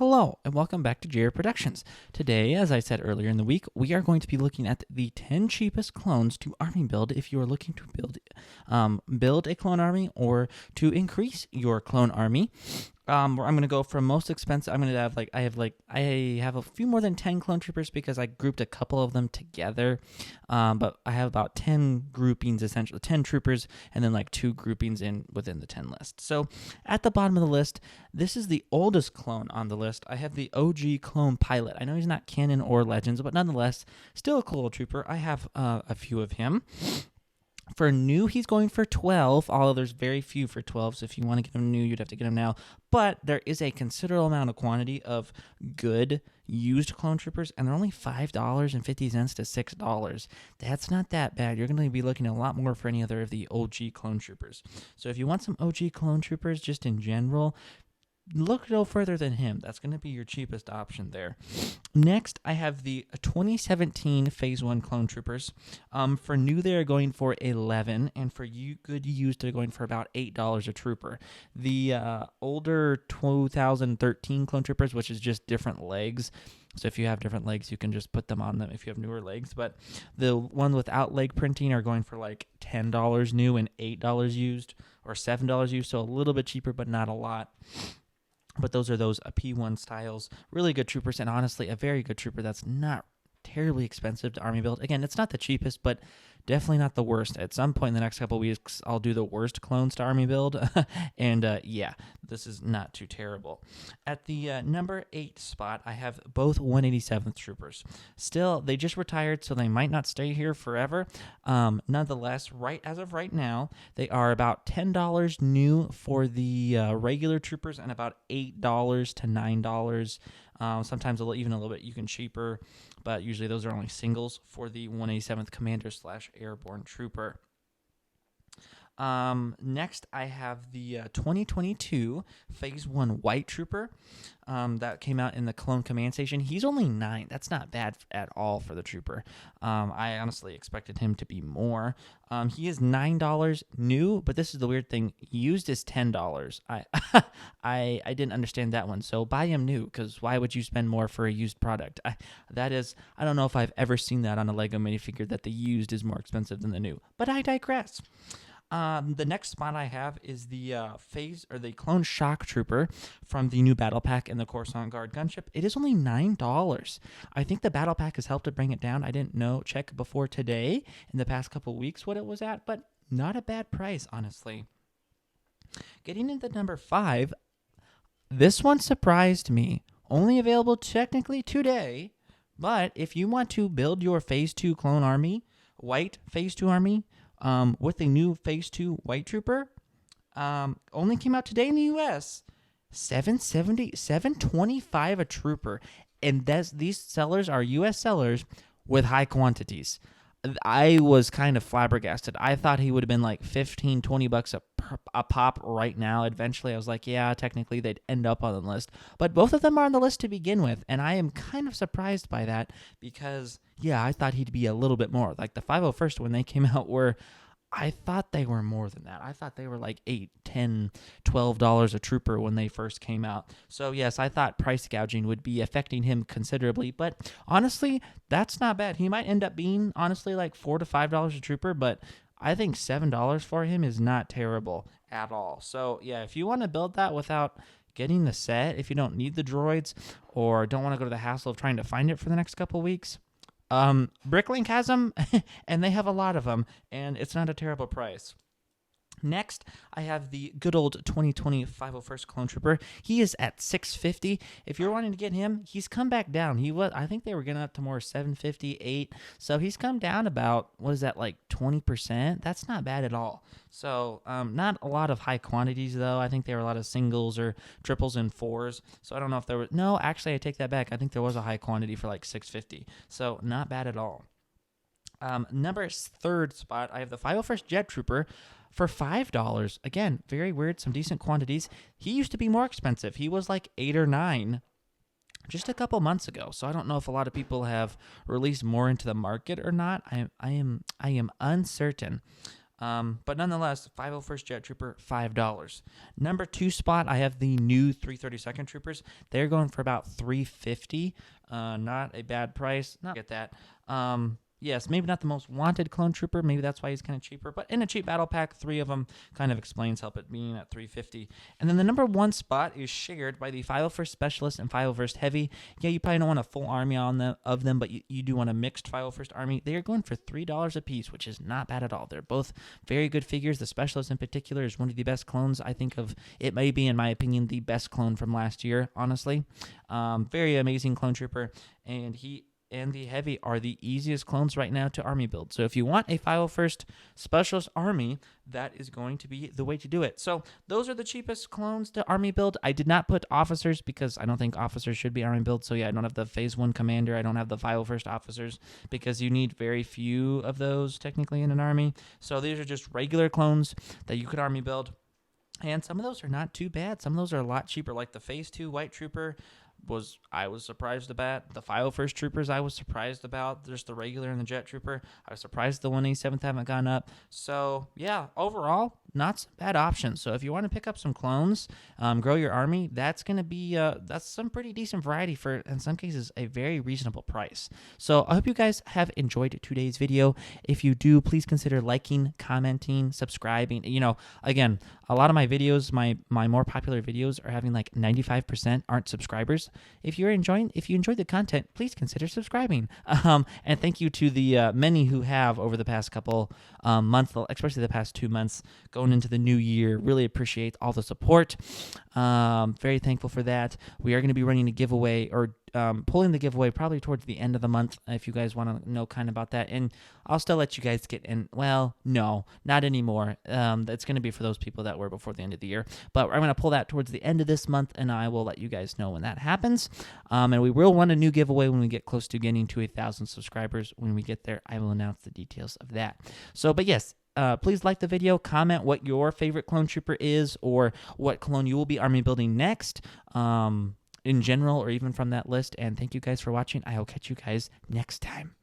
Hello, and welcome back to G.A.R Productions. Today, as I said earlier in the week, we are going to be looking at the 10 cheapest clones to army build if you are looking to build a clone army or to increase your clone army. I'm going to go from most expensive. I'm going to have I have a few more than 10 clone troopers because I grouped a couple of them together. But I have about 10 groupings, essentially 10 troopers, and then like 2 groupings within the 10 list. So at the bottom of the list, this is the oldest clone on the list. I have the OG clone pilot. I know he's not canon or legends, but nonetheless, still a cool trooper. I have a few of him. For new, he's going for 12, although there's very few for 12, so if you want to get him new, you'd have to get him now. But there is a considerable amount of quantity of good used clone troopers, and they're only $5.50 to $6. That's not that bad. You're going to be looking a lot more for any other of the OG clone troopers. So if you want some OG clone troopers just in general, look no further than him. That's going to be your cheapest option there. Next, I have the 2017 Phase 1 Clone Troopers. For new, they're going for $11, and for good used, they're going for about $8 a trooper. The older 2013 Clone Troopers, which is just different legs, so if you have different legs, you can just put them on them if you have newer legs. But the one without leg printing are going for like $10 new and $8 used, or $7 used, so a little bit cheaper, but not a lot. But those are those P1 styles. Really good troopers, and honestly, a very good trooper that's not terribly expensive to army build. Again, it's not the cheapest, but definitely not the worst. At some point in the next couple of weeks, I'll do the worst clones to army build. And yeah, this is not too terrible. At the number 8 spot, I have both 187th troopers. Still, they just retired, so they might not stay here forever. Nonetheless, as of right now, they are about $10 new for the regular troopers and about $8 to $9. Sometimes even a little bit cheaper, but usually those are only singles for the 187th Commander/Airborne Trooper. Next, I have the 2022 Phase 1 White Trooper that came out in the Clone Command Station. He's only 9. That's not bad at all for the trooper. I honestly expected him to be more. He is $9 new, but this is the weird thing. Used is $10. I didn't understand that one. So buy him new, because why would you spend more for a used product? I don't know if I've ever seen that on a Lego minifigure, that the used is more expensive than the new. But I digress. The next spot I have is the the Clone Shock Trooper from the new Battle Pack and the Coruscant Guard gunship. It is only $9. I think the Battle Pack has helped to bring it down. I didn't check before today in the past couple weeks what it was at, but not a bad price, honestly. Getting into number 5, this one surprised me. Only available technically today, but if you want to build your Phase 2 clone army, white Phase 2 army, with a new Phase 2 White Trooper, only came out today in the U.S. $725 a trooper, and these sellers are U.S. sellers with high quantities. I was kind of flabbergasted. I thought he would have been like $15-20 a pop right now. Eventually, I was like, yeah, technically they'd end up on the list. But both of them are on the list to begin with, and I am kind of surprised by that because, yeah, I thought he'd be a little bit more. Like the 501st when they came out I thought they were more than that. I thought they were like $8, $10, $12 a trooper when they first came out. So yes, I thought price gouging would be affecting him considerably, but honestly, that's not bad. He might end up being honestly like $4 to $5 a trooper, but I think $7 for him is not terrible at all. So yeah, if you want to build that without getting the set, if you don't need the droids or don't want to go to the hassle of trying to find it for the next couple weeks, Bricklink has them, and they have a lot of them, and it's not a terrible price. Next, I have the good old 2020 501st Clone Trooper. He is at $650. If you're wanting to get him, he's come back down. I think they were getting up to more $750, $8. So he's come down about, what is that, like 20%? That's not bad at all. So not a lot of high quantities, though. I think there were a lot of singles or triples and 4s. So I don't know if there was... No, actually, I take that back. I think there was a high quantity for like $650. So not bad at all. Number 3rd spot, I have the 501st Jet Trooper for $5. Again, very weird, some decent quantities. He used to be more expensive. He was like $8 or $9 just a couple months ago. So I don't know if a lot of people have released more into the market or not. I am uncertain. But nonetheless, 501st Jet Trooper, $5. Number 2 spot, I have the new 332nd Troopers. They're going for about $350. Not a bad price. Not get that. Yes, maybe not the most wanted clone trooper. Maybe that's why he's kind of cheaper. But in a cheap battle pack, 3 of them kind of explains help it being at $350. And then the number 1 spot is shared by the 501st Specialist and 501st Heavy. Yeah, you probably don't want a full army of them, but you do want a mixed 501st army. They are going for $3 a piece, which is not bad at all. They're both very good figures. The Specialist in particular is one of the best clones I think of. It may be, in my opinion, the best clone from last year, honestly. Very amazing clone trooper. And he and the Heavy are the easiest clones right now to army build. So if you want a 501st Specialist army, that is going to be the way to do it. So those are the cheapest clones to army build. I did not put officers because I don't think officers should be army build. So yeah, I don't have the Phase 1 commander. I don't have the 501st officers because you need very few of those technically in an army. So these are just regular clones that you could army build. And some of those are not too bad. Some of those are a lot cheaper, like the Phase 2 White Trooper. I was surprised about. The 501st Troopers I was surprised about. There's the regular and the Jet Trooper. I was surprised the 187th haven't gone up. So, yeah, overall, not some bad options. So if you want to pick up some clones, grow your army, that's going to be that's some pretty decent variety for, in some cases, a very reasonable price. So I hope you guys have enjoyed today's video. If you do, please consider liking, commenting, subscribing. You know, again, a lot of my videos, my more popular videos are having like 95% aren't subscribers. If you enjoyed the content, please consider subscribing. And thank you to the many who have over the past couple months, especially the past 2 months, going into the new year. Really appreciate all the support. Very thankful for that. We are going to be running a giveaway, or pulling the giveaway probably towards the end of the month if you guys want to know kind of about that. And I'll still let you guys get in. Well, no, not anymore. That's going to be for those people that were before the end of the year. But I'm going to pull that towards the end of this month, and I will let you guys know when that happens. And we will run a new giveaway when we get close to getting to 1,000 subscribers. When we get there, I will announce the details of that. So, but yes, please like the video, comment what your favorite clone trooper is, or what clone you will be army building next, in general, or even from that list. And thank you guys for watching. I will catch you guys next time.